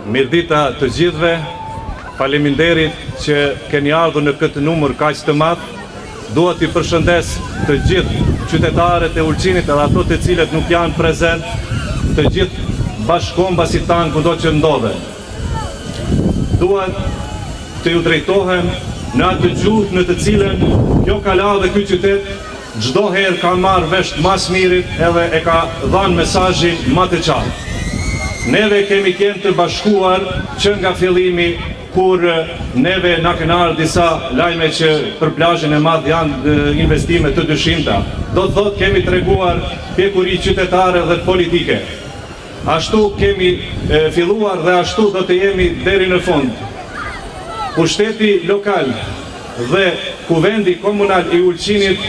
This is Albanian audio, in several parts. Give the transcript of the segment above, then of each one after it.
Mirëdita të gjithëve, faleminderit që keni ardhur në këtë numër kaq të madh. Dua t'i përshëndes të gjithë qytetarët e Ulqinit edhe ato të cilët nuk janë prezent, të gjithë bashkëkombasit tanë kudo që ndodhen. Dua të ju drejtohem në atë gjuhë në të cilën kjo kala dhe ky qytet çdo herë ka marrë vesh mas mirit edhe e ka dhënë mesazhin më të qartë. Neve kemi qenë të bashkuar që nga fillimi, kur neve na kanë ardhur disa lajme që për plazhin e madh janë investime të dyshimta. Do të thotë kemi treguar pjekuri qytetare dhe politike. Ashtu kemi filluar dhe ashtu do të jemi deri në fund. Pushteti lokal dhe kuvendi komunal i Ulqinit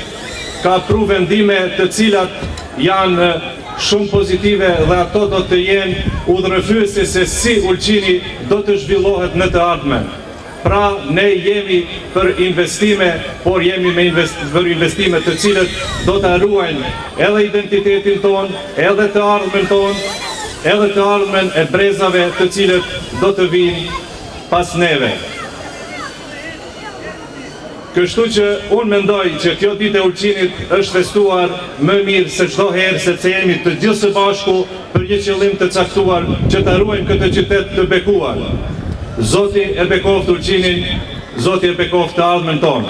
ka pru vendime të cilat janë shumë pozitive dhe ato do të jenë udhërëfyese se si Ulqini do të zhvillohet në të ardhmen. Pra ne jemi për investime, por jemi për investime të cilët do të ruajnë edhe identitetin ton, edhe të ardhmen ton, edhe të ardhmen e brezave të cilët do të vinë pas neve. Kështu që unë mendoj që kjo ditë e Ulqinit është festuar më mirë se çdo herë, sepse jemi të gjithë së bashku për një qëllim të caktuar që të ruajmë këtë qytet të bekuar. Zoti e bekoft Ulqinin, Zoti e bekoft të ardhmen tonë.